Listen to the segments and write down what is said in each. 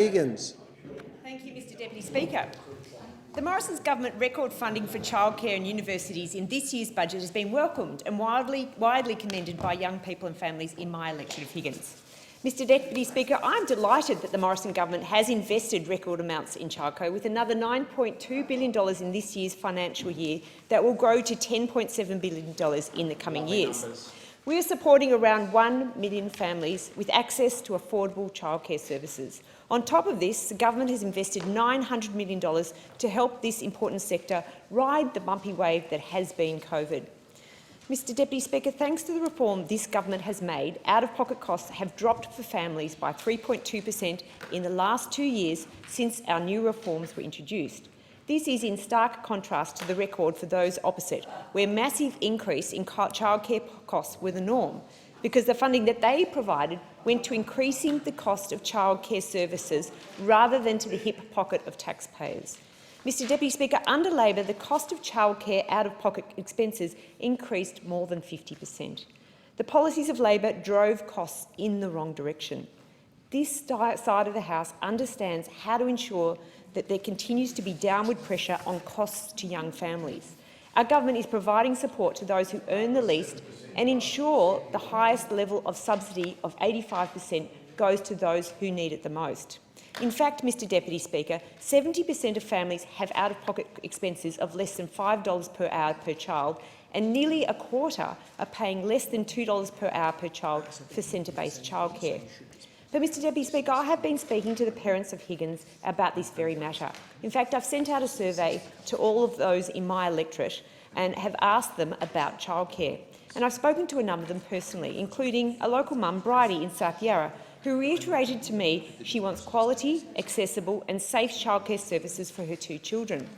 Higgins. Thank you, Mr Deputy Speaker. The Morrison's government record funding for childcare and universities in this year's budget has been welcomed and widely commended by young people and families in my electorate of Higgins. Mr Deputy Speaker, I'm delighted that the Morrison government has invested record amounts in childcare, with another $9.2 billion in this year's financial year that will grow to $10.7 billion in the coming years. We are supporting around 1 million families with access to affordable childcare services. On top of this, the government has invested $900 million to help this important sector ride the bumpy wave that has been COVID. Mr Deputy Speaker, thanks to the reform this government has made, out-of-pocket costs have dropped for families by 3.2% in the last 2 years since our new reforms were introduced. This is in stark contrast to the record for those opposite, where massive increase in childcare costs were the norm, because the funding that they provided went to increasing the cost of childcare services rather than to the hip pocket of taxpayers. Mr Deputy Speaker, under Labor, the cost of childcare out-of-pocket expenses increased more than 50%. The policies of Labor drove costs in the wrong direction. This side of the House understands how to ensure that there continues to be downward pressure on costs to young families. Our government is providing support to those who earn the least and ensure the highest level of subsidy of 85% goes to those who need it the most. In fact, Mr Deputy Speaker, 70% of families have out-of-pocket expenses of less than $5 per hour per child, and nearly a quarter are paying less than $2 per hour per child for centre-based childcare. But, Mr Deputy Speaker, I have been speaking to the parents of Higgins about this very matter. In fact, I've sent out a survey to all of those in my electorate and have asked them about childcare. And I've spoken to a number of them personally, including a local mum, Bridie, in South Yarra, who reiterated to me she wants quality, accessible and safe childcare services for her 2 children.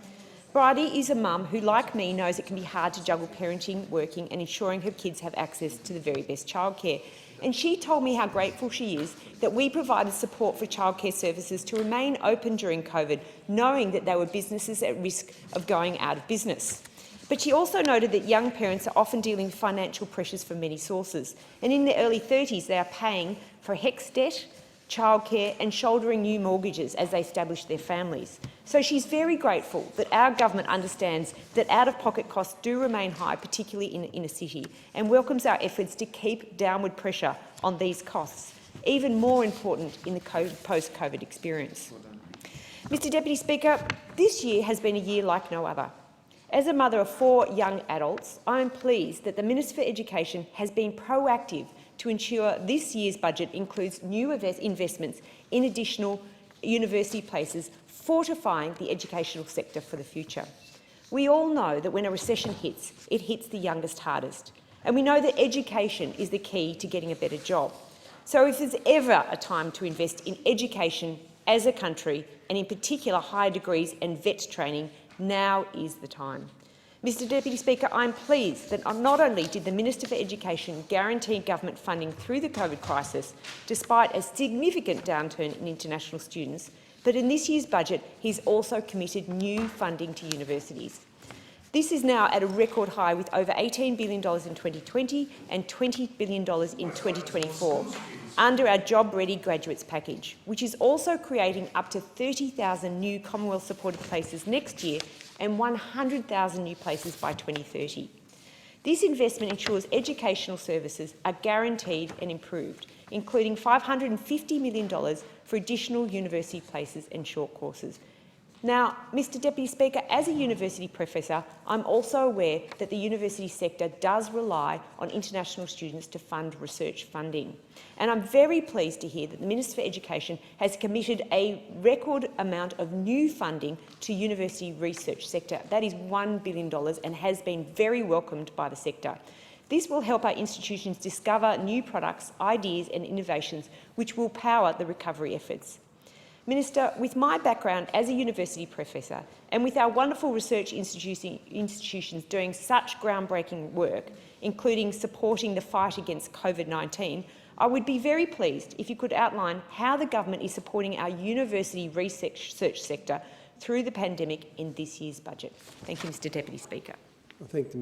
Bridie is a mum who, like me, knows it can be hard to juggle parenting, working and ensuring her kids have access to the very best childcare. And she told me how grateful she is that we provided support for childcare services to remain open during COVID, knowing that they were businesses at risk of going out of business. But she also noted that young parents are often dealing with financial pressures from many sources, and in their early 30s they are paying for HECS debt, childcare and shouldering new mortgages as they establish their families. So she's very grateful that our government understands that out-of-pocket costs do remain high, particularly in the inner city, and welcomes our efforts to keep downward pressure on these costs, even more important in the post-COVID experience. Mr Deputy Speaker, this year has been a year like no other. As a mother of 4 young adults, I am pleased that the Minister for Education has been proactive to ensure this year's budget includes new investments in additional university places, fortifying the educational sector for the future. We all know that when a recession hits, it hits the youngest hardest, and we know that education is the key to getting a better job. So if there's ever a time to invest in education as a country, and in particular higher degrees and vet training, now is the time. Mr Deputy Speaker, I'm pleased that not only did the Minister for Education guarantee government funding through the COVID crisis, despite a significant downturn in international students, but in this year's budget he's also committed new funding to universities. This is now at a record high, with over $18 billion in 2020 and $20 billion in 2024, under our Job Ready Graduates package, which is also creating up to 30,000 new Commonwealth-supported places next year and 100,000 new places by 2030. This investment ensures educational services are guaranteed and improved, including $550 million for additional university places and short courses. Now, Mr Deputy Speaker, as a university professor, I'm also aware that the university sector does rely on international students to fund research funding. And I'm very pleased to hear that the Minister for Education has committed a record amount of new funding to university research sector. That is $1 billion and has been very welcomed by the sector. This will help our institutions discover new products, ideas and innovations which will power the recovery efforts. Minister, with my background as a university professor and with our wonderful research institutions doing such groundbreaking work, including supporting the fight against COVID-19, I would be very pleased if you could outline how the government is supporting our university research sector through the pandemic in this year's budget. Thank you, Mr Deputy Speaker. I thank the